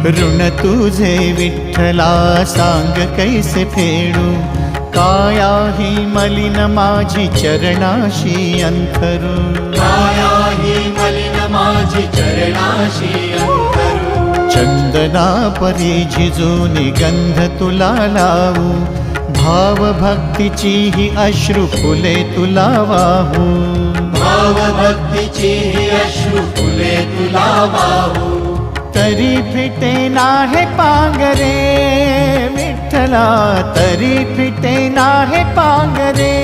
ऋण तुझे विठ्ठला सांग कैसे फेडू, काया ही मलिन माझी चरणाशी अंथरू, काया ही मलिन माझी चरणाशी अंतरू। चंदना परी झिजूनी गंध तुला लावू, भाव भक्तीची ही अश्रु फुले तुला वाहू, भाव भक्तीची ही अश्रु फुले तुला वाहू। तरी फिटे नाहे पांगरे विठ्ठला, तरी फिटे नाहे पांगरे।